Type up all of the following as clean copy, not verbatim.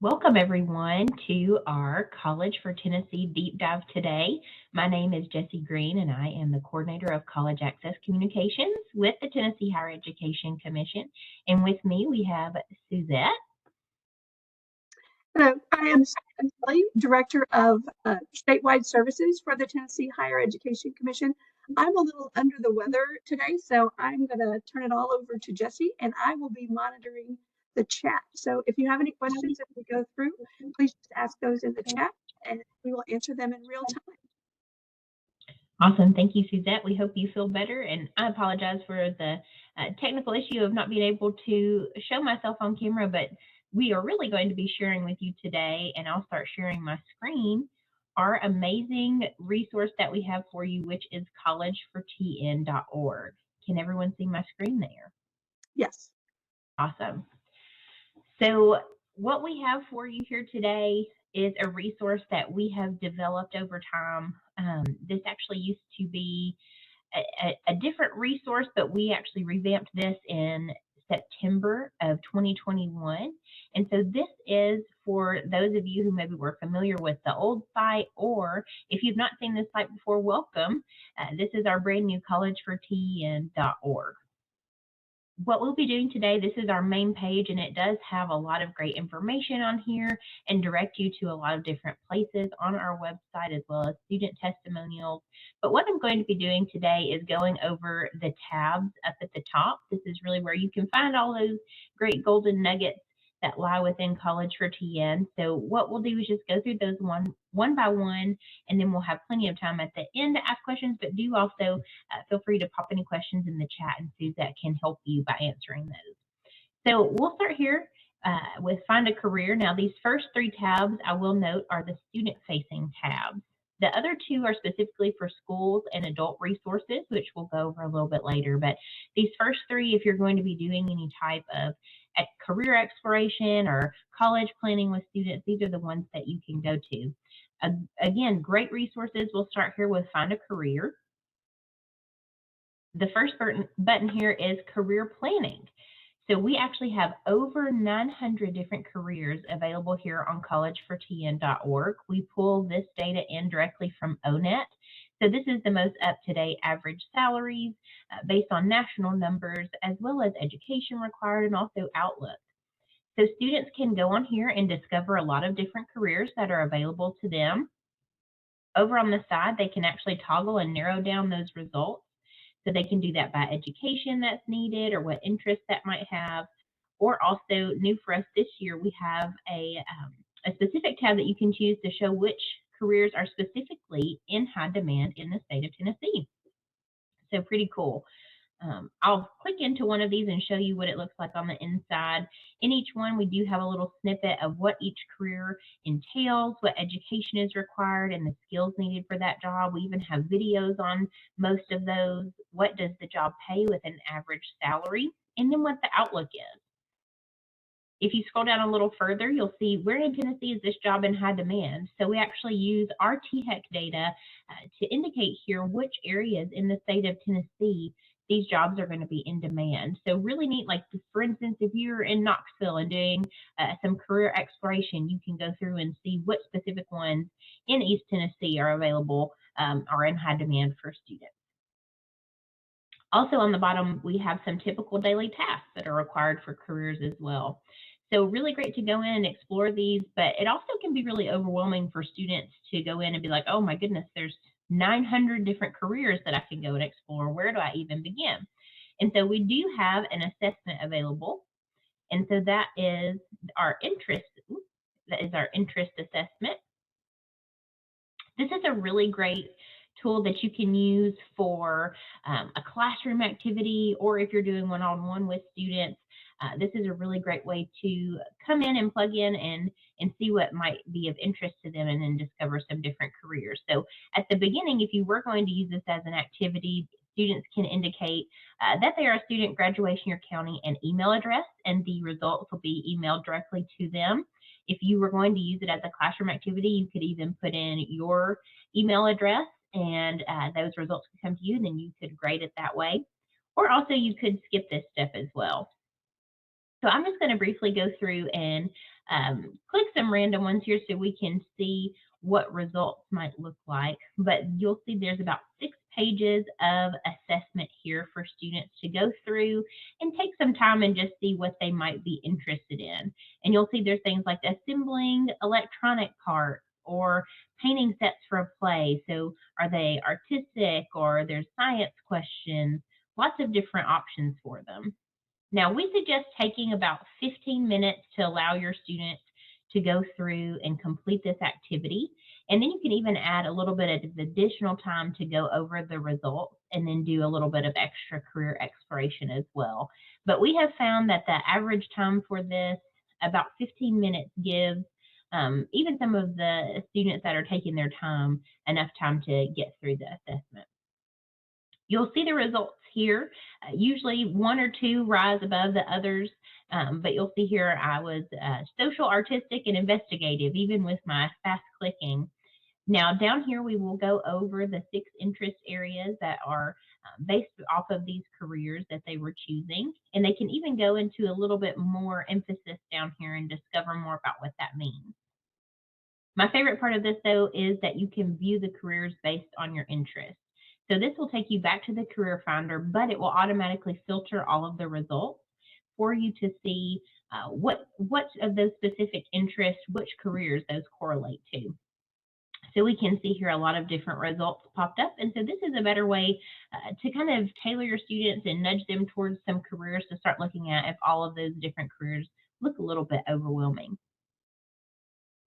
Welcome, everyone, to our College for Tennessee Deep Dive today. My name is Jessie Green, and I am the coordinator of College Access Communications with the Tennessee Higher Education Commission. And with me, we have Suzette. Hello, I am Susan Kelly, Director of Statewide Services for the Tennessee Higher Education Commission. I'm a little under the weather today, so I'm going to turn it all over to Jessie, and I will be monitoring the chat. So if you have any questions as we go through, please just ask those in the chat, and we will answer them in real time. Awesome. Thank you, Suzette. We hope you feel better. And I apologize for the technical issue of not being able to show myself on camera, but we are really going to be sharing with you today, and I'll start sharing my screen, our amazing resource that we have for you, which is collegefortn.org. Can everyone see my screen there? Yes. Awesome. So what we have for you here today is a resource that we have developed over time. This actually used to be a different resource, but we actually revamped this in September of 2021. And so this is for those of you who maybe were familiar with the old site, or if you've not seen this site before, welcome. This is our brand new collegefortn.org. What we'll be doing today, this is our main page, and it does have a lot of great information on here and direct you to a lot of different places on our website, as well as student testimonials. But what I'm going to be doing today is going over the tabs up at the top. This is really where you can find all those great golden nuggets that lie within College for TN. So what we'll do is just go through those one by one, and then we'll have plenty of time at the end to ask questions, but do also feel free to pop any questions in the chat, and Suzette can help you by answering those. So we'll start here with Find a Career. Now, these first three tabs, I will note, are the student-facing tabs. The other two are specifically for schools and adult resources, which we'll go over a little bit later. But these first three, if you're going to be doing any type of career exploration or college planning with students, these are the ones that you can go to. Again, great resources. We'll start here with Find a Career. The first button here is Career Planning. So we actually have over 900 different careers available here on collegefortn.org. We pull this data in directly from ONET. So this is the most up-to-date average salaries based on national numbers, as well as education required and also outlook. So students can go on here and discover a lot of different careers that are available to them. Over on the side, they can actually toggle and narrow down those results. So they can do that by education that's needed or what interest that might have. Or also, new for us this year, we have a specific tab that you can choose to show which careers are specifically in high demand in the state of Tennessee. So pretty cool. I'll click into one of these and show you what it looks like on the inside. In each one, we do have a little snippet of what each career entails, what education is required, and the skills needed for that job. We even have videos on most of those. What does the job pay with an average salary? And then what the outlook is. If you scroll down a little further, you'll see where in Tennessee is this job in high demand. So we actually use our THEC data to indicate here which areas in the state of Tennessee these jobs are going to be in demand. So really neat, like for instance, if you're in Knoxville and doing some career exploration, you can go through and see what specific ones in East Tennessee are available or in high demand for students. Also on the bottom, we have some typical daily tasks that are required for careers as well. So really great to go in and explore these, but it also can be really overwhelming for students to go in and be like, oh my goodness, there's 900 different careers that I can go and explore. Where do I even begin? And so we do have an assessment available. And so that is our interest assessment. This is a really great tool that you can use for a classroom activity, or if you're doing one-on-one with students. This is a really great way to come in and plug in and see what might be of interest to them, and then discover some different careers. So at the beginning, if you were going to use this as an activity, students can indicate that they are a student, graduation, year, county, and email address, and the results will be emailed directly to them. If you were going to use it as a classroom activity, you could even put in your email address, and those results could come to you, and then you could grade it that way. Or also you could skip this step as well. So I'm just going to briefly go through and click some random ones here so we can see what results might look like. But you'll see there's about 6 pages of assessment here for students to go through and take some time and just see what they might be interested in. And you'll see there's things like assembling electronic parts or painting sets for a play. So are they artistic, or there's science questions, lots of different options for them. Now, we suggest taking about 15 minutes to allow your students to go through and complete this activity. And then you can even add a little bit of additional time to go over the results and then do a little bit of extra career exploration as well. But we have found that the average time for this, about 15 minutes, gives even some of the students that are taking their time enough time to get through the assessment. You'll see the results here. Usually 1 or 2 rise above the others, but you'll see here I was social, artistic, and investigative, even with my fast clicking. Now down here we will go over the 6 interest areas that are based off of these careers that they were choosing, and they can even go into a little bit more emphasis down here and discover more about what that means. My favorite part of this, though, is that you can view the careers based on your interests. So this will take you back to the Career Finder, but it will automatically filter all of the results for you to see what of those specific interests, which careers those correlate to. So we can see here a lot of different results popped up. And so this is a better way to kind of tailor your students and nudge them towards some careers to start looking at if all of those different careers look a little bit overwhelming.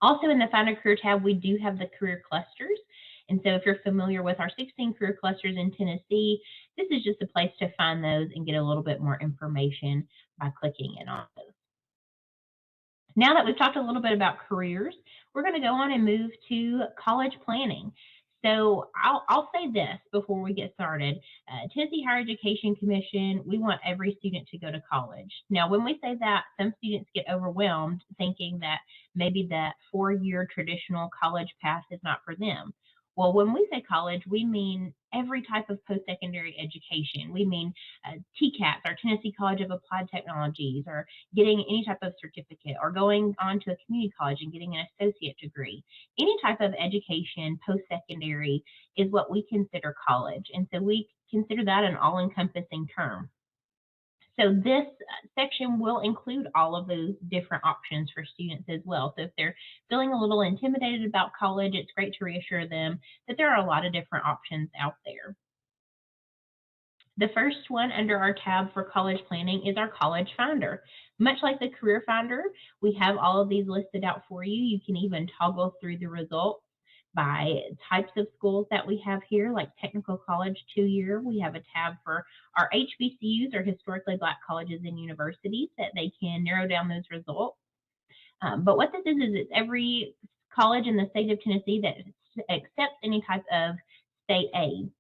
Also in the Find a Career tab, we do have the career clusters. And so if you're familiar with our 16 career clusters in Tennessee, this is just a place to find those and get a little bit more information by clicking in on those. Now that we've talked a little bit about careers, we're going to go on and move to college planning. So I'll say this before we get started. Tennessee Higher Education Commission, we want every student to go to college. Now, when we say that, some students get overwhelmed thinking that maybe that 4-year traditional college path is not for them. Well, when we say college, we mean every type of post-secondary education. We mean TCAPS, or Tennessee College of Applied Technologies, or getting any type of certificate, or going on to a community college and getting an associate degree. Any type of education post-secondary is what we consider college. And so we consider that an all-encompassing term. So this section will include all of those different options for students as well. So if they're feeling a little intimidated about college, it's great to reassure them that there are a lot of different options out there. The first one under our tab for college planning is our College Finder. Much like the Career Finder, we have all of these listed out for you. You can even toggle through the results by types of schools that we have here, like Technical College 2-year. We have a tab for our HBCUs, or historically Black colleges and universities, that they can narrow down those results. But what this is it's every college in the state of Tennessee that accepts any type of state aid.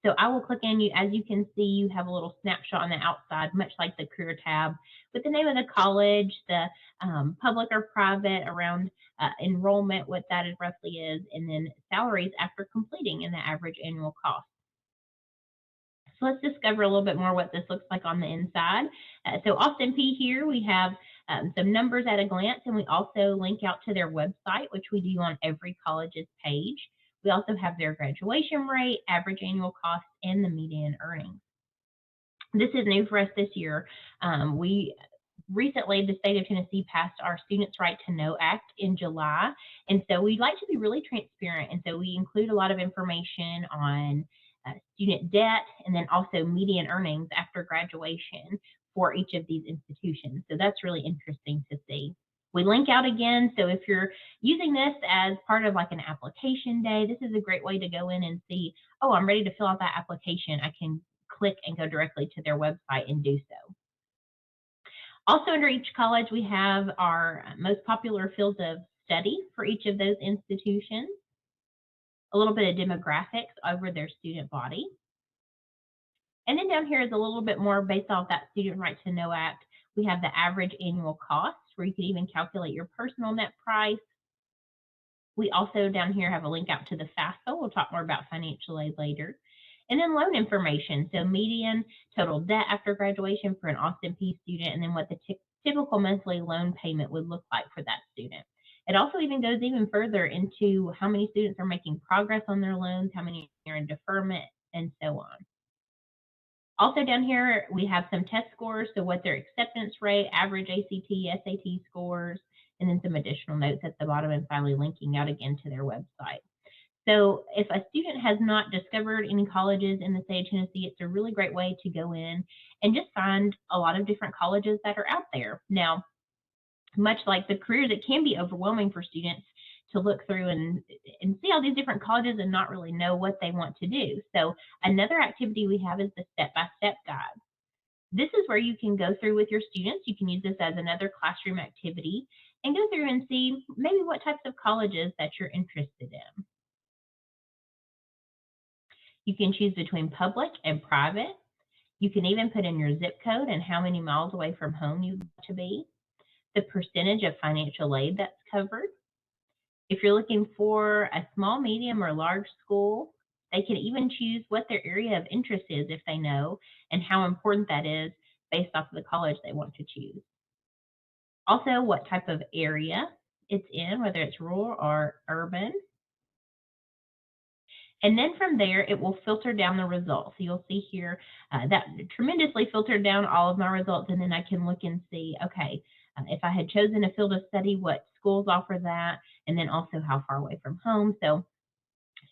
So I will click in. As you can see, you have a little snapshot on the outside, much like the career tab, with the name of the college, the public or private, around enrollment, what that roughly is, and then salaries after completing and the average annual cost. So let's discover a little bit more what this looks like on the inside. So Austin Peay here, we have some numbers at a glance, and we also link out to their website, which we do on every college's page. We also have their graduation rate, average annual cost, and the median earnings. This is new for us this year. Recently, the state of Tennessee passed our Students' Right to Know Act in July. And so we like to be really transparent. And so we include a lot of information on student debt, and then also median earnings after graduation for each of these institutions. So that's really interesting to see. We link out again. So if you're using this as part of like an application day, this is a great way to go in and see, oh, I'm ready to fill out that application. I can click and go directly to their website and do so. Also under each college, we have our most popular fields of study for each of those institutions, a little bit of demographics over their student body. And then down here is a little bit more based off that Student Right to Know Act. We have the average annual cost, where you can even calculate your personal net price. We also down here have a link out to the FAFSA. We'll talk more about financial aid later. And then loan information, so median total debt after graduation for an Austin Peay student, and then what the typical monthly loan payment would look like for that student. It also even goes even further into how many students are making progress on their loans, how many are in deferment, and so on. Also down here, we have some test scores, so what their acceptance rate, average ACT, SAT scores, and then some additional notes at the bottom, and finally linking out again to their website. So if a student has not discovered any colleges in the state of Tennessee, it's a really great way to go in and just find a lot of different colleges that are out there. Now, much like the careers, it can be overwhelming for students to look through and see all these different colleges and not really know what they want to do. So another activity we have is the step-by-step guide. This is where you can go through with your students. You can use this as another classroom activity and go through and see maybe what types of colleges that you're interested in. You can choose between public and private. You can even put in your zip code and how many miles away from home you want to be, the percentage of financial aid that's covered. If you're looking for a small, medium, or large school, they can even choose what their area of interest is if they know, and how important that is based off of the college they want to choose. Also, what type of area it's in, whether it's rural or urban. And then from there, it will filter down the results. So you'll see here that tremendously filtered down all of my results. And then I can look and see, okay, if I had chosen a field of study, what schools offer that, and then also how far away from home. So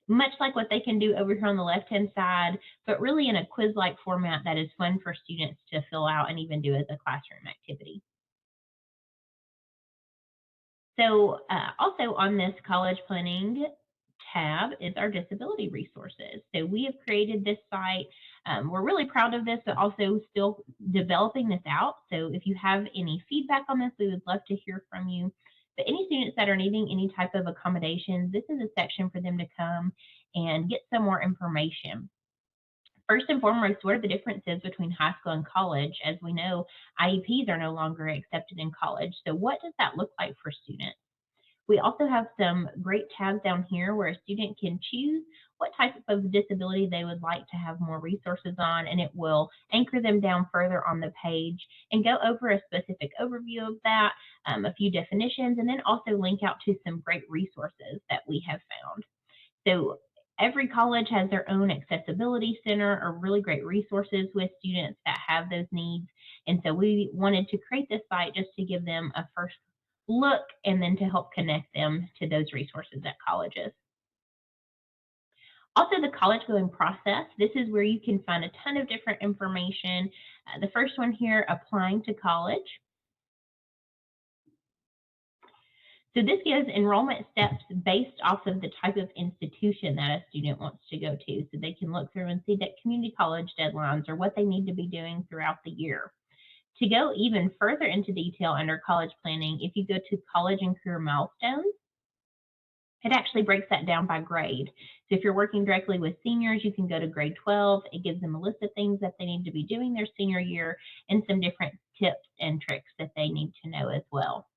much like what they can do over here on the left-hand side, but really in a quiz-like format that is fun for students to fill out and even do as a classroom activity. So also on this college planning tab is our disability resources. So we have created this site. We're really proud of this, but also still developing this out. So if you have any feedback on this, we would love to hear from you. But any students that are needing any type of accommodations, this is a section for them to come and get some more information. First and foremost, what are the differences between high school and college? As we know, IEPs are no longer accepted in college. So what does that look like for students? We also have some great tabs down here where a student can choose what type of disability they would like to have more resources on, and it will anchor them down further on the page and go over a specific overview of that, a few definitions, and then also link out to some great resources that we have found. So every college has their own accessibility center or really great resources with students that have those needs. And so we wanted to create this site just to give them a first look and then to help connect them to those resources at colleges. Also, the college going process. This is where you can find a ton of different information. The first one here, applying to college. So this gives enrollment steps based off of the type of institution that a student wants to go to. So they can look through and see that community college deadlines or what they need to be doing throughout the year. To go even further into detail under college planning, if you go to college and career milestones, it actually breaks that down by grade. So if you're working directly with seniors, you can go to grade 12. It gives them a list of things that they need to be doing their senior year and some different tips and tricks that they need to know as well.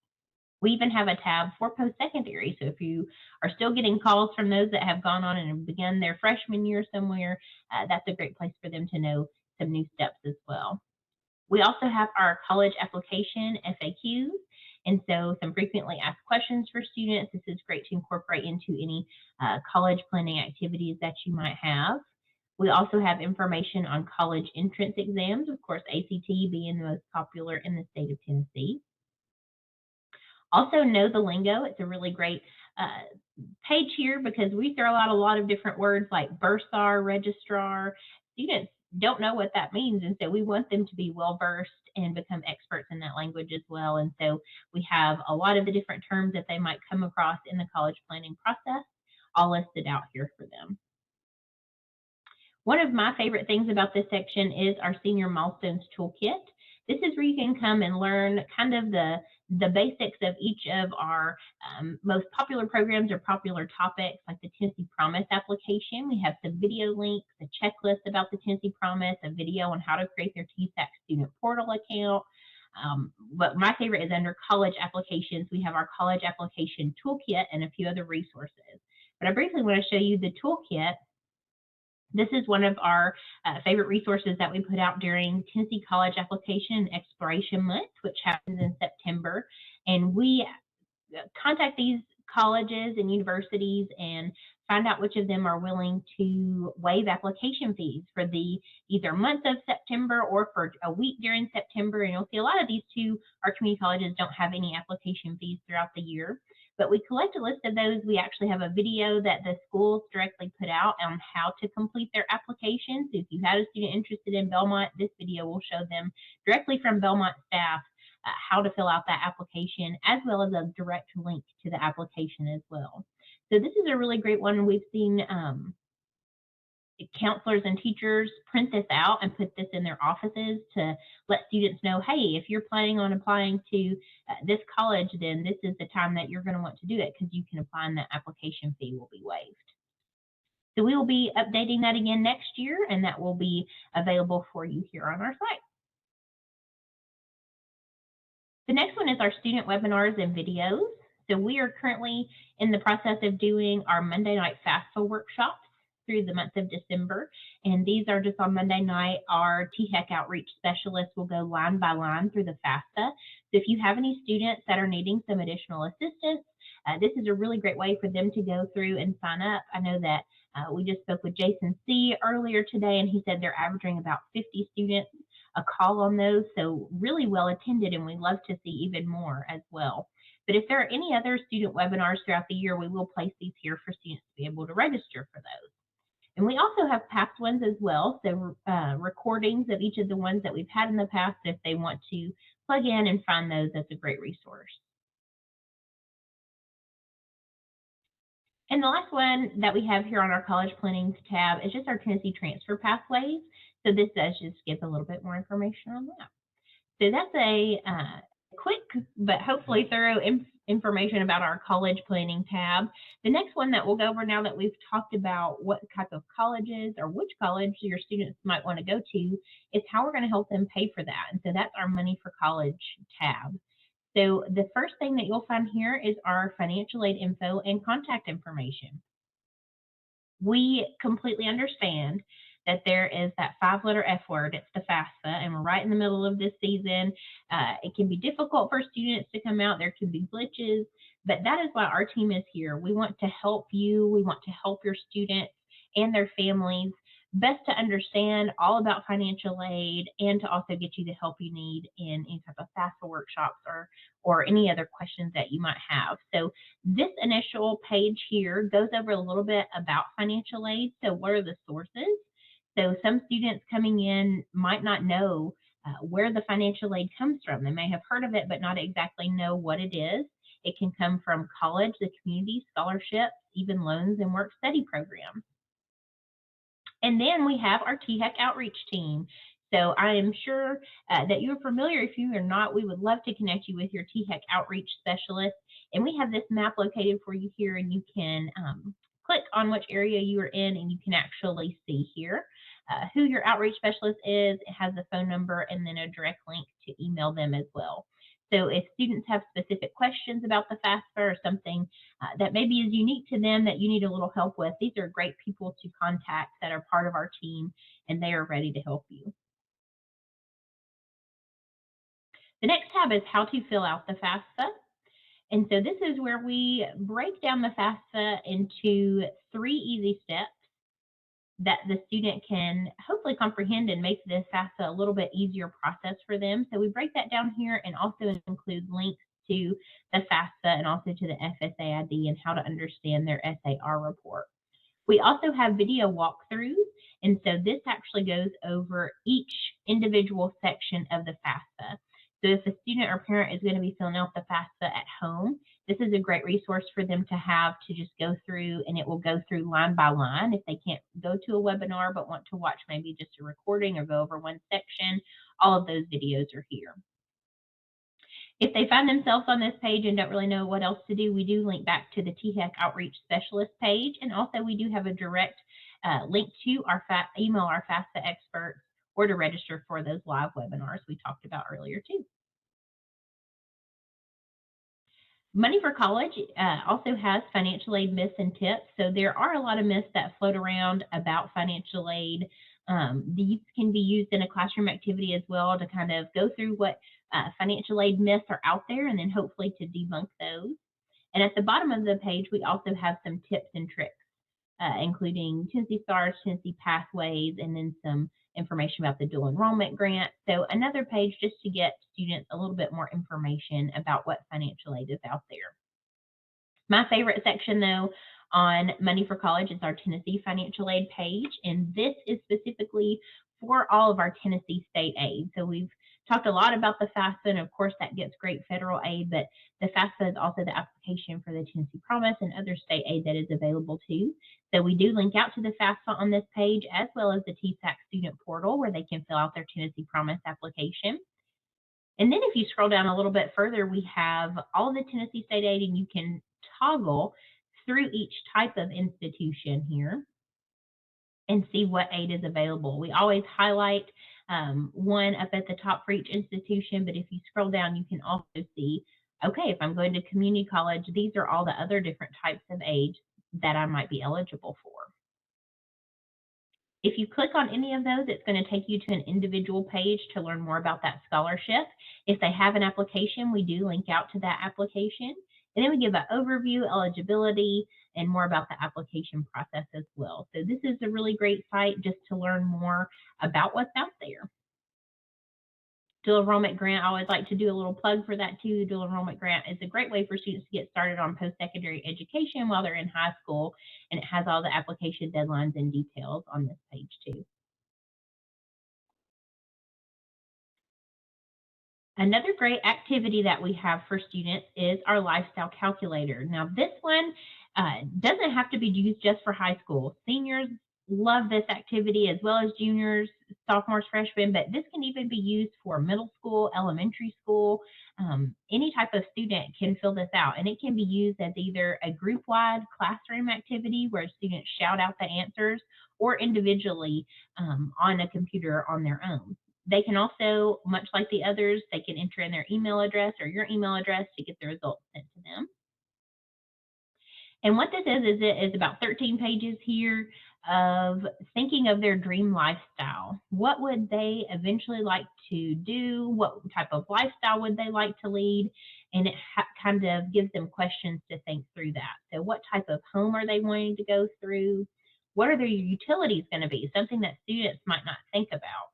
We even have a tab for post-secondary. So if you are still getting calls from those that have gone on and begun their freshman year somewhere, that's a great place for them to know some new steps as well. We also have our college application FAQs, and so some frequently asked questions for students. This is great to incorporate into any college planning activities that you might have. We also have information on college entrance exams, of course, ACT being the most popular in the state of Tennessee. Also, Know the Lingo. It's a really great page here because we throw out a lot of different words like bursar, registrar. Students don't know what that means, and so we want them to be well versed and become experts in that language as well. And so we have a lot of the different terms that they might come across in the college planning process all listed out here for them. One of my favorite things about this section is our Senior Milestones Toolkit. This is where you can come and learn kind of the basics of each of our most popular programs or popular topics, like the Tennessee Promise application. We have some video links, a checklist about the Tennessee Promise, a video on how to create their TSAC student portal account. But my favorite is under college applications. We have our college application toolkit and a few other resources. But I briefly want to show you the toolkit. This is one of our favorite resources that we put out during Tennessee College Application and Exploration Month, which happens in September. And we contact these colleges and universities and find out which of them are willing to waive application fees for the either month of September or for a week during September. And you'll see a lot of these too, our community colleges don't have any application fees throughout the year. But we collect a list of those. We actually have a video that the schools directly put out on how to complete their applications. So if you had a student interested in Belmont, this video will show them directly from Belmont staff how to fill out that application, as well as a direct link to the application as well. So this is a really great one. We've seen counselors and teachers print this out and put this in their offices to let students know, hey, if you're planning on applying to this college, then this is the time that you're going to want to do it, because you can apply and the application fee will be waived. So we will be updating that again next year, and that will be available for you here on our site. The next one is our student webinars and videos. So we are currently in the process of doing our Monday night FAFSA workshops through the month of December. And these are just on Monday night. Our THEC outreach specialists will go line by line through the FAFSA. So if you have any students that are needing some additional assistance, this is a really great way for them to go through and sign up. I know that we just spoke with Jason C. earlier today, and he said they're averaging about 50 students a call on those, so really well attended, and we love to see even more as well. But if there are any other student webinars throughout the year, we will place these here for students to be able to register for those. And we also have past ones as well, so recordings of each of the ones that we've had in the past. If they want to plug in and find those, that's a great resource. And the last one that we have here on our college planning tab is just our Tennessee transfer pathways. So this does just give a little bit more information on that. So that's a quick but hopefully thorough information about our college planning tab. The next one that we'll go over, now that we've talked about what type of colleges or which college your students might want to go to, is how we're going to help them pay for that. And so that's our Money for College tab. So the first thing that you'll find here is our financial aid info and contact information. We completely understand that there is that 5-letter F word, it's the FAFSA, and we're right in the middle of this season. It can be difficult for students to come out. There could be glitches, but that is why our team is here. We want to help you. We want to help your students and their families best to understand all about financial aid, and to also get you the help you need in any type of FAFSA workshops or any other questions that you might have. So this initial page here goes over a little bit about financial aid. So what are the sources? So some students coming in might not know where the financial aid comes from. They may have heard of it, but not exactly know what it is. It can come from college, the community, scholarships, even loans and work study programs. And then we have our THEC outreach team. So I am sure that you're familiar. If you are not, we would love to connect you with your THEC outreach specialist. And we have this map located for you here, and you can click on which area you are in, and you can actually see here who your outreach specialist is. It has a phone number and then a direct link to email them as well. So if students have specific questions about the FAFSA or something that maybe is unique to them that you need a little help with, these are great people to contact that are part of our team, and they are ready to help you. The next tab is how to fill out the FAFSA. And so this is where we break down the FAFSA into 3 easy steps that the student can hopefully comprehend and make this FAFSA a little bit easier process for them. So we break that down here, and also include links to the FAFSA and also to the FSA ID and how to understand their SAR report. We also have video walkthroughs, and so this actually goes over each individual section of the FAFSA. So if a student or parent is going to be filling out the FAFSA at home, this is a great resource for them to have to just go through, and it will go through line by line. If they can't go to a webinar but want to watch maybe just a recording or go over one section, all of those videos are here. If they find themselves on this page and don't really know what else to do, we do link back to the THEC Outreach Specialist page, and also we do have a direct link to our email our FAFSA experts, or to register for those live webinars we talked about earlier too. Money for College also has financial aid myths and tips. So there are a lot of myths that float around about financial aid. These can be used in a classroom activity as well to kind of go through what financial aid myths are out there and then hopefully to debunk those. And at the bottom of the page, we also have some tips and tricks, including Tennessee Stars, Tennessee Pathways, and then some information about the dual enrollment grant. So another page just to get students a little bit more information about what financial aid is out there. My favorite section, though, on Money for College is our Tennessee financial aid page, and this is specifically for all of our Tennessee state aid. So we've talked a lot about the FAFSA, and of course that gets great federal aid, but the FAFSA is also the application for the Tennessee Promise and other state aid that is available too. So we do link out to the FAFSA on this page, as well as the TSAC student portal where they can fill out their Tennessee Promise application. And then if you scroll down a little bit further, we have all the Tennessee state aid, and you can toggle through each type of institution here and see what aid is available. We always highlight one up at the top for each institution, but if you scroll down, you can also see, okay, if I'm going to community college, these are all the other different types of aid that I might be eligible for. If you click on any of those, it's going to take you to an individual page to learn more about that scholarship. If they have an application, we do link out to that application. And then we give an overview, eligibility, and more about the application process as well. So this is a really great site just to learn more about what's out there. Dual enrollment grant, I always like to do a little plug for that too. The dual enrollment grant is a great way for students to get started on post-secondary education while they're in high school, and it has all the application deadlines and details on this page too. Another great activity that we have for students is our lifestyle calculator. Now this one doesn't have to be used just for high school. Seniors love this activity as well as juniors, sophomores, freshmen, but this can even be used for middle school, elementary school. Any type of student can fill this out, and it can be used as either a group-wide classroom activity where students shout out the answers, or individually on a computer on their own. They can also, much like the others, they can enter in their email address or your email address to get the results sent to them. And what this is it is about 13 pages here of thinking of their dream lifestyle. What would they eventually like to do? What type of lifestyle would they like to lead? And it kind of gives them questions to think through that. So what type of home are they wanting to go through? What are their utilities going to be? Something that students might not think about.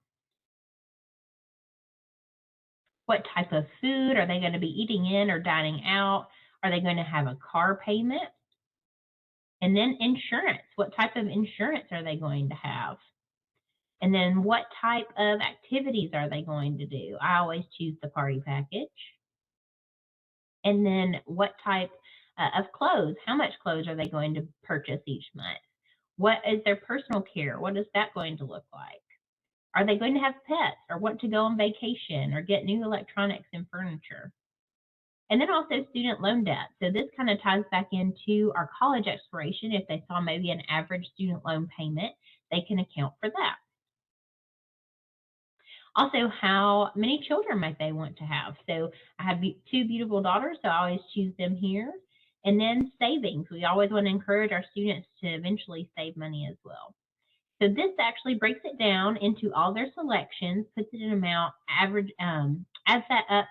What type of food are they going to be eating in or dining out? Are they going to have a car payment? And then insurance. What type of insurance are they going to have? And then what type of activities are they going to do? I always choose the party package. And then what type of clothes? How much clothes are they going to purchase each month? What is their personal care? What is that going to look like? Are they going to have pets or want to go on vacation or get new electronics and furniture? And then also student loan debt. So this kind of ties back into our college expiration. If they saw maybe an average student loan payment, they can account for that. Also, how many children might they want to have? So I have two beautiful daughters, so I always choose them here. And then savings. We always want to encourage our students to eventually save money as well. So this actually breaks it down into all their selections, puts it in amount, average, adds that up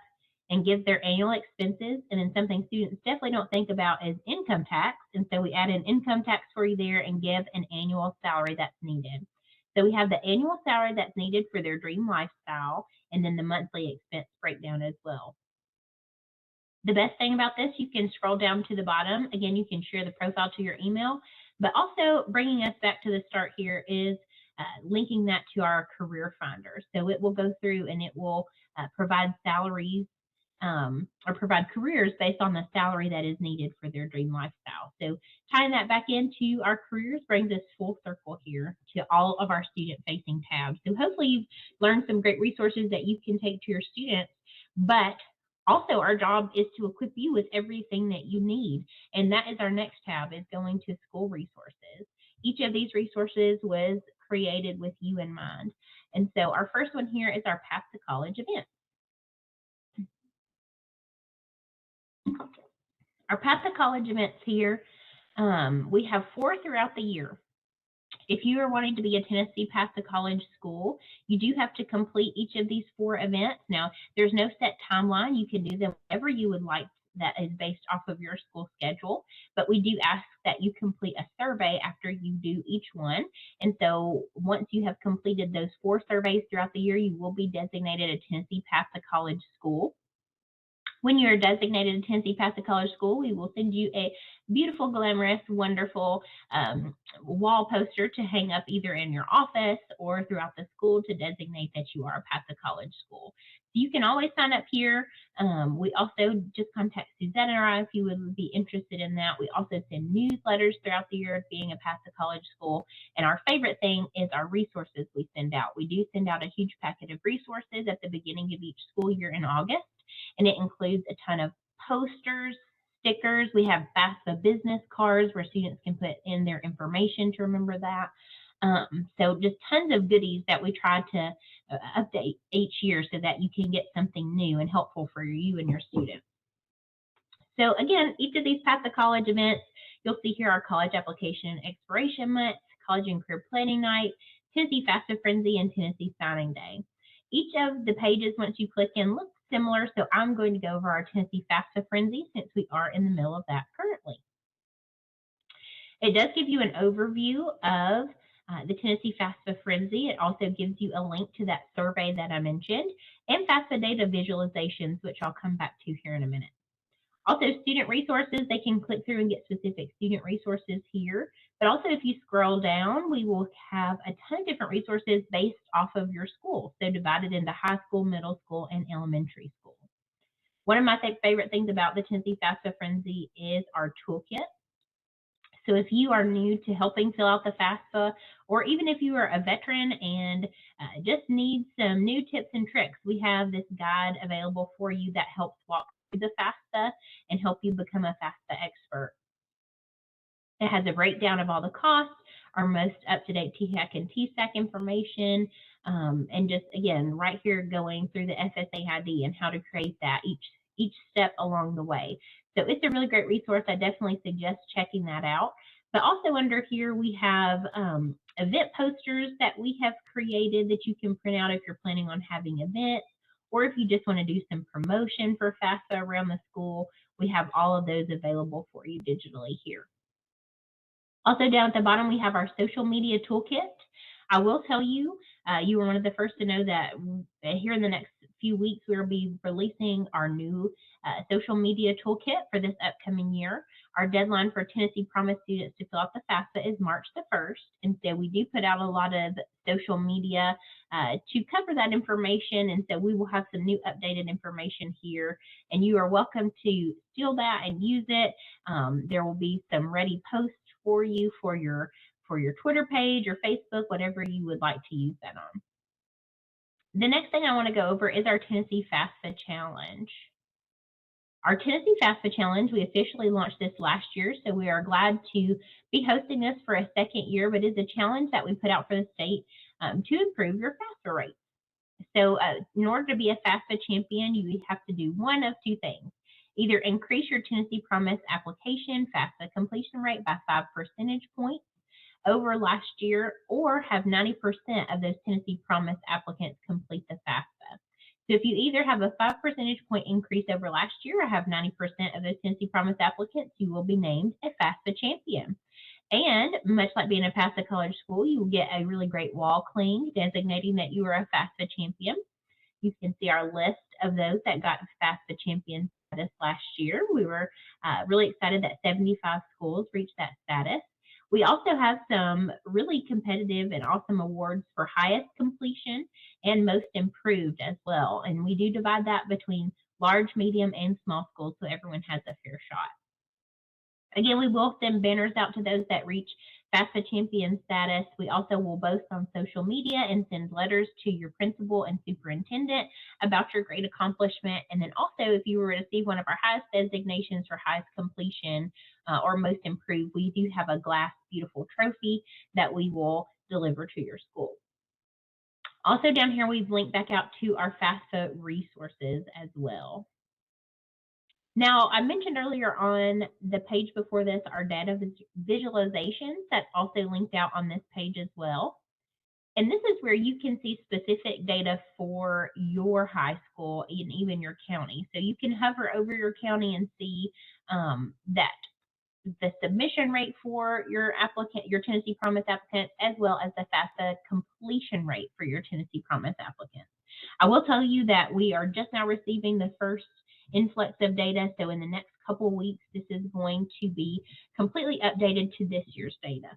and gives their annual expenses. And then something students definitely don't think about is income tax. And so we add an income tax for you there and give an annual salary that's needed. So we have the annual salary that's needed for their dream lifestyle, and then the monthly expense breakdown as well. The best thing about this, you can scroll down to the bottom. Again, you can share the profile to your email, but also bringing us back to the start here is linking that to our career finder. So it will go through and it will provide salaries or provide careers based on the salary that is needed for their dream lifestyle. So tying that back into our careers brings us full circle here to all of our student-facing tabs. So hopefully you've learned some great resources that you can take to your students, but also our job is to equip you with everything that you need. And that is our next tab, is going to school resources. Each of these resources was created with you in mind. And so our first one here is our Path to College event. Our Path to College events here, we have 4 throughout the year. If you are wanting to be a Tennessee Path to College school, you do have to complete each of these 4 events. Now, there's no set timeline. You can do them whenever you would like that is based off of your school schedule, but we do ask that you complete a survey after you do each one. And so once you have completed those 4 surveys throughout the year, you will be designated a Tennessee Path to College school. When you're designated a Tennessee Path to College school, we will send you a beautiful, glamorous, wonderful wall poster to hang up either in your office or throughout the school to designate that you are a Path to College school. So you can always sign up here. We also just contact Suzette or I if you would be interested in that. We also send newsletters throughout the year of being a Path to College school. And our favorite thing is our resources we send out. We do send out a huge packet of resources at the beginning of each school year in August. And it includes a ton of posters, stickers. We have FAFSA business cards where students can put in their information to remember that. So just tons of goodies that we try to update each year so that you can get something new and helpful for you and your students. So again, each of these Path to College events, you'll see here our college application expiration months, college and career planning night, Tennessee FAFSA Frenzy, and Tennessee Signing Day. Each of the pages, once you click in, looks similar, so I'm going to go over our Tennessee FAFSA Frenzy since we are in the middle of that currently. It does give you an overview of the Tennessee FAFSA Frenzy. It also gives you a link to that survey that I mentioned and FAFSA data visualizations, which I'll come back to here in a minute. Also, student resources, they can click through and get specific student resources here. But also, if you scroll down, we will have a ton of different resources based off of your school. So divided into high school, middle school, and elementary school. One of my favorite things about the Tennessee FAFSA Frenzy is our toolkit. So if you are new to helping fill out the FAFSA, or even if you are a veteran and just need some new tips and tricks, we have this guide available for you that helps walk through the FAFSA and help you become a FAFSA expert. It has a breakdown of all the costs, our most up-to-date THAC and TSAC information, and just, again, right here going through the FSA ID and how to create that each step along the way. So it's a really great resource. I definitely suggest checking that out. But also under here, we have event posters that we have created that you can print out if you're planning on having events, or if you just want to do some promotion for FAFSA around the school. We have all of those available for you digitally here. Also down at the bottom, we have our social media toolkit. I will tell you, you were one of the first to know that here in the next few weeks, we'll be releasing our new social media toolkit for this upcoming year. Our deadline for Tennessee Promise students to fill out the FAFSA is March the 1st. And so we do put out a lot of social media to cover that information. And so we will have some new updated information here. And you are welcome to steal that and use it. There will be some ready posts for you for your Twitter page or Facebook, whatever you would like to use that on. The next thing I want to go over is our Tennessee FAFSA Challenge. Our Tennessee FAFSA Challenge, we officially launched this last year, so we are glad to be hosting this for a second year, but it's a challenge that we put out for the state to improve your FAFSA rates. So in order to be a FAFSA champion, you have to do one of 2 things. Either increase your Tennessee Promise application FAFSA completion rate by 5 percentage points over last year, or have 90% of those Tennessee Promise applicants complete the FAFSA. So if you either have a 5 percentage point increase over last year or have 90% of those Tennessee Promise applicants, you will be named a FAFSA champion. And much like being a Path to College school, you will get a really great wall cling designating that you are a FAFSA champion. You can see our list of those that got FAFSA champion status last year. We were really excited that 75 schools reached that status. We also have some really competitive and awesome awards for highest completion and most improved as well. And we do divide that between large, medium, and small schools so everyone has a fair shot. Again, we will send banners out to those that reach FAFSA champion status. We also will boast on social media and send letters to your principal and superintendent about your great accomplishment. And then also, if you were to receive one of our highest designations for highest completion or most improved, we do have a glass beautiful trophy that we will deliver to your school. Also down here, we've linked back out to our FAFSA resources as well. Now, I mentioned earlier on the page before this our data visualizations. That's also linked out on this page as well. And this is where you can see specific data for your high school and even your county. So you can hover over your county and see that the submission rate for your applicant, your Tennessee Promise applicant, as well as the FAFSA completion rate for your Tennessee Promise applicants. I will tell you that we are just now receiving the first influx of data. So in the next couple of weeks, this is going to be completely updated to this year's data.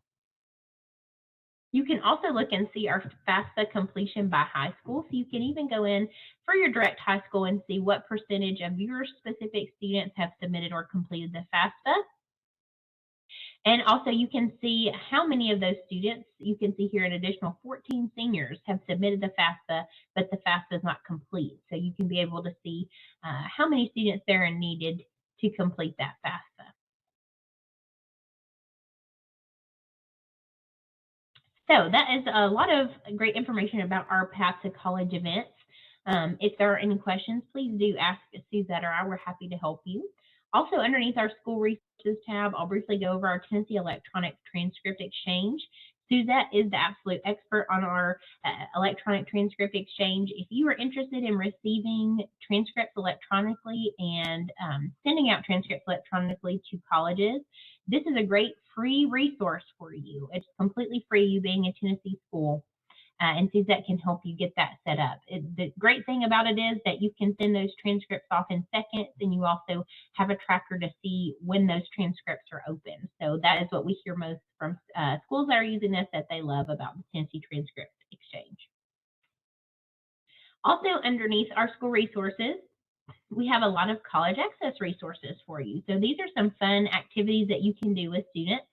You can also look and see our FAFSA completion by high school. So you can even go in for your direct high school and see what percentage of your specific students have submitted or completed the FAFSA. And also you can see how many of those students, you can see here an additional 14 seniors have submitted the FAFSA, but the FAFSA is not complete. So you can be able to see how many students there are needed to complete that FAFSA. So that is a lot of great information about our Path to College events. If there are any questions, please do ask Suzette or I. We're happy to help you. Also, underneath our School Resources tab, I'll briefly go over our Tennessee Electronic Transcript Exchange. Suzette is the absolute expert on our electronic transcript exchange. If you are interested in receiving transcripts electronically and sending out transcripts electronically to colleges, this is a great free resource for you. It's completely free, you being a Tennessee school. And Suzette can help you get that set up. The great thing about it is that you can send those transcripts off in seconds, and you also have a tracker to see when those transcripts are open. So that is what we hear most from schools that are using this that they love about the Tennessee Transcript Exchange. Also, underneath our school resources, we have a lot of college access resources for you. So these are some fun activities that you can do with students.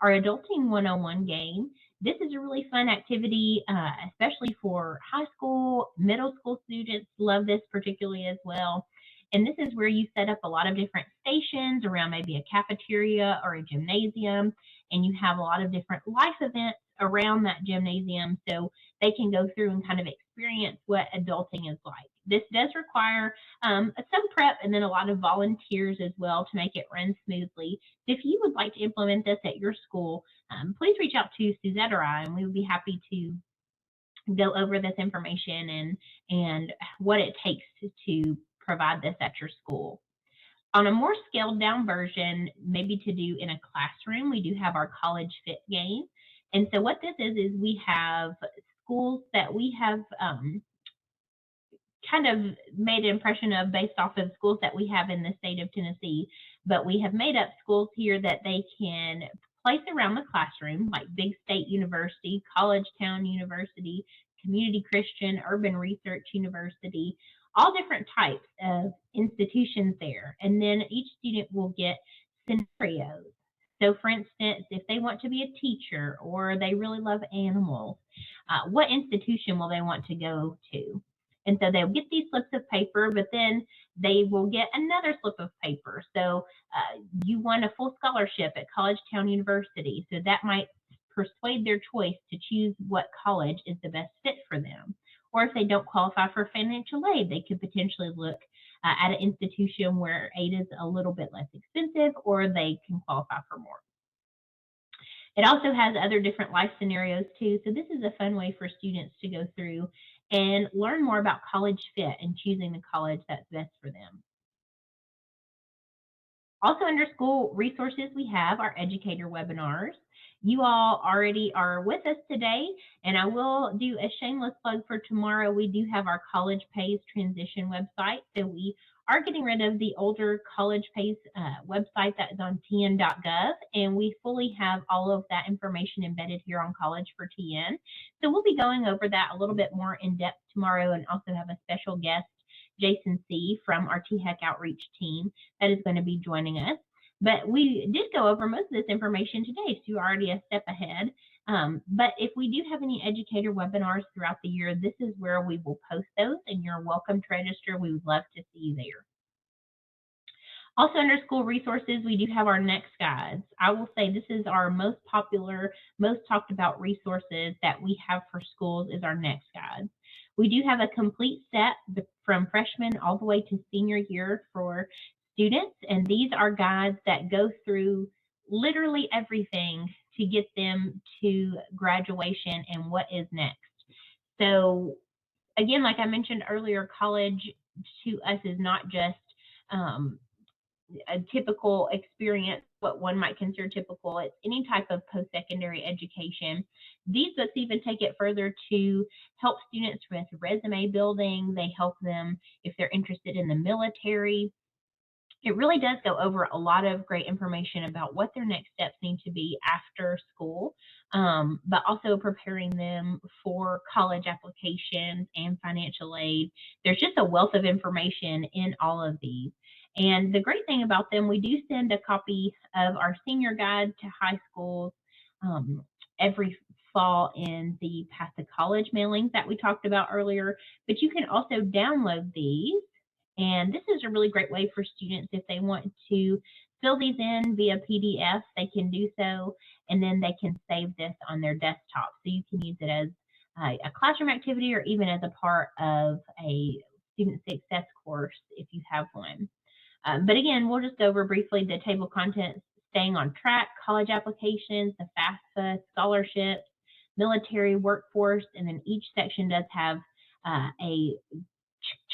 Our Adulting 101 game. This is a really fun activity, especially for high school, middle school students love this particularly as well. And this is where you set up a lot of different stations around maybe a cafeteria or a gymnasium, and you have a lot of different life events around that gymnasium so they can go through and kind of experience what adulting is like. This does require some prep and then a lot of volunteers as well to make it run smoothly. If you would like to implement this at your school, please reach out to Suzette or I, and we would be happy to go over this information and what it takes to provide this at your school. On a more scaled down version, maybe to do in a classroom, we do have our College Fit game. And so what this is we have schools that we have kind of made an impression of based off of schools that we have in the state of Tennessee, but we have made up schools here that they can place around the classroom, like Big State University, College Town University, Community Christian, Urban Research University, all different types of institutions there. And then each student will get scenarios. So for instance, if they want to be a teacher or they really love animals, what institution will they want to go to? And so they'll get these slips of paper, but then they will get another slip of paper. So you won a full scholarship at College Town University. So that might persuade their choice to choose what college is the best fit for them. Or if they don't qualify for financial aid, they could potentially look at an institution where aid is a little bit less expensive, or they can qualify for more. It also has other different life scenarios too. So this is a fun way for students to go through and learn more about College Fit and choosing the college that's best for them. Also under school resources, we have our educator webinars. You all already are with us today, and I will do a shameless plug for tomorrow. We do have our College Pays transition website. So we are getting rid of the older College Pays website that is on tn.gov, and we fully have all of that information embedded here on College for TN. So we'll be going over that a little bit more in depth tomorrow, and also have a special guest, Jason C. from our THEC Outreach team, that is going to be joining us. But we did go over most of this information today, so you're already a step ahead. But if we do have any educator webinars throughout the year, this is where we will post those, and you're welcome to register. We would love to see you there. Also under school resources, we do have our Next Guides. I will say this is our most popular, most talked about resources that we have for schools is our Next Guides. We do have a complete set from freshman all the way to senior year for students, and these are guides that go through literally everything to get them to graduation and what is next. So again, like I mentioned earlier, college to us is not just um, a typical experience, what one might consider typical. It's any type of post-secondary education. These books even take it further to help students with resume building. They help them if they're interested in the military. It really does go over a lot of great information about what their next steps need to be after school, but also preparing them for college applications and financial aid. There's just a wealth of information in all of these. And the great thing about them, we do send a copy of our senior guide to high schools um, every fall in the Path to College mailings that we talked about earlier, but you can also download these, and this is a really great way for students if they want to fill these in via PDF, they can do so, and then they can save this on their desktop. So you can use it as a classroom activity or even as a part of a student success course if you have one. But again, we'll just go over briefly the table of contents: staying on track, college applications, the FAFSA, scholarships, military, workforce, and then each section does have a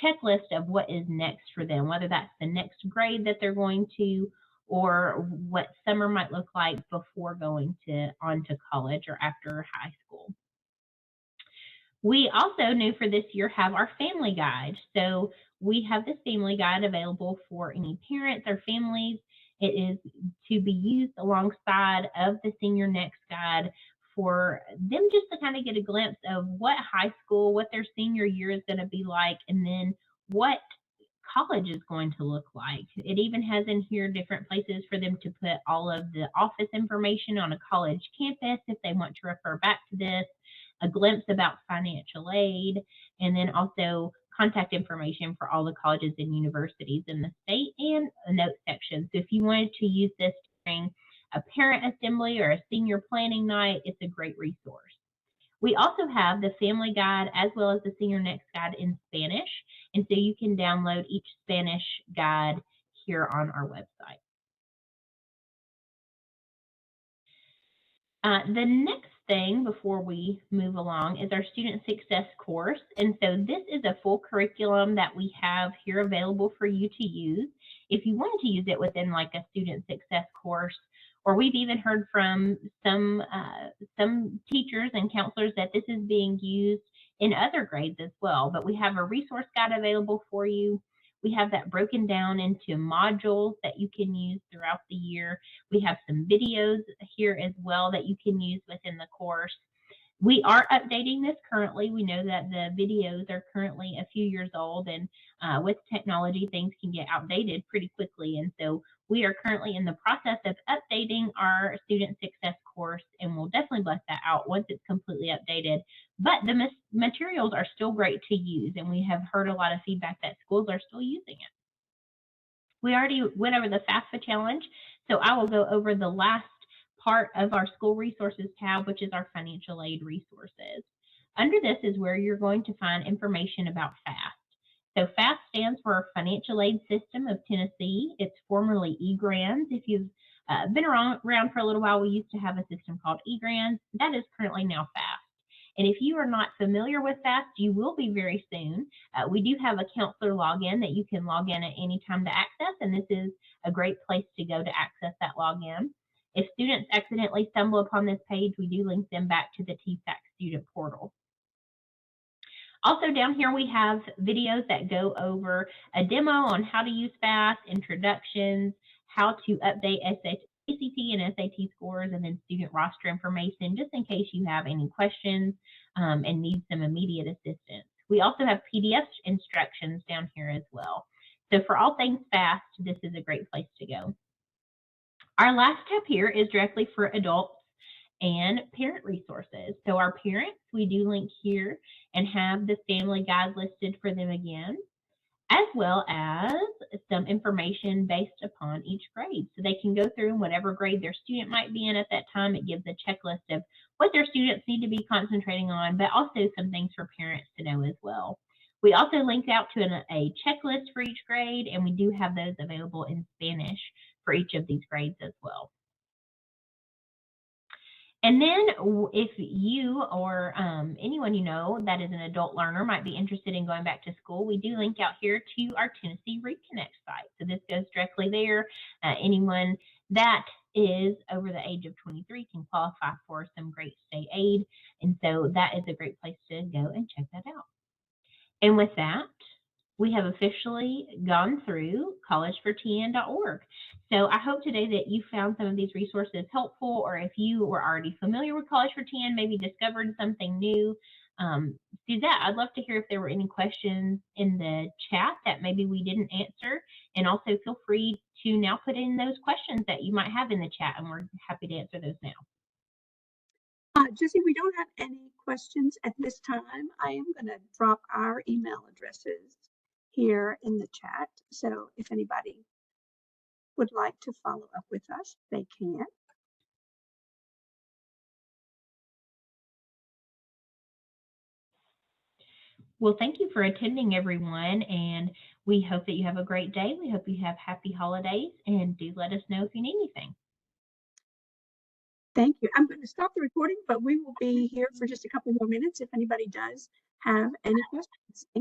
checklist of what is next for them, whether that's the next grade that they're going to or what summer might look like before going on to college or after high school. We also new for this year have our family guide. So we have this family guide available for any parents or families. It is to be used alongside of the Senior Next guide for them just to kind of get a glimpse of what high school, what their senior year is going to be like, and then what college is going to look like. It even has in here different places for them to put all of the office information on a college campus if they want to refer back to this, a glimpse about financial aid, and then also contact information for all the colleges and universities in the state and a note section. So if you wanted to use this during a parent assembly or a senior planning night, it's a great resource. We also have the family guide as well as the Senior Next guide in Spanish, and so you can download each Spanish guide here on our website. The next thing before we move along is our Student Success course, and so this is a full curriculum that we have here available for you to use. If you wanted to use it within like a Student Success course, or we've even heard from some teachers and counselors that this is being used in other grades as well, but we have a resource guide available for you. We have that broken down into modules that you can use throughout the year. We have some videos here as well that you can use within the course. We are updating this currently. We know that the videos are currently a few years old, and with technology, things can get outdated pretty quickly. And so we are currently in the process of updating our Student Success course, and we'll definitely bless that out once it's completely updated. But the materials are still great to use, and we have heard a lot of feedback that schools are still using it. We already went over the FAFSA challenge, so I will go over the last part of our school resources tab, which is our financial aid resources. Under this is where you're going to find information about FAST. So FAST stands for Financial Aid System of Tennessee. It's formerly eGrants. If you've been around for a little while, we used to have a system called eGrants. That is currently now FAST. And if you are not familiar with FAST, you will be very soon. We do have a counselor login that you can log in at any time to access, and this is a great place to go to access that login. If students accidentally stumble upon this page, we do link them back to the TSAC student portal. Also down here we have videos that go over a demo on how to use FAST, introductions, how to update ACT and SAT scores, and then student roster information, just in case you have any questions and need some immediate assistance. We also have PDF instructions down here as well. So for all things FAST, this is a great place to go. Our last tab here is directly for adults and parent resources. So our parents, we do link here and have the family guide listed for them again, as well as some information based upon each grade. So they can go through whatever grade their student might be in at that time. It gives a checklist of what their students need to be concentrating on, but also some things for parents to know as well. We also linked out to a checklist for each grade, and we do have those available in Spanish for each of these grades as well. And then if you or anyone you know that is an adult learner might be interested in going back to school, we do link out here to our Tennessee Reconnect site. So this goes directly there. Anyone that is over the age of 23 can qualify for some great state aid. And so that is a great place to go and check that out. And with that, we have officially gone through collegefortn.org. So I hope today that you found some of these resources helpful, or if you were already familiar with College for TN, maybe discovered something new. Suzette, I'd love to hear if there were any questions in the chat that maybe we didn't answer, and also feel free to now put in those questions that you might have in the chat, and we're happy to answer those now. Jessie, we don't have any questions at this time. I am going to drop our email addresses here in the chat. So if anybody would like to follow up with us, they can. Well, thank you for attending, everyone, and we hope that you have a great day. We hope you have happy holidays, and do let us know if you need anything. Thank you. I'm going to stop the recording, but we will be here for just a couple more minutes if anybody does have any questions. Thank you.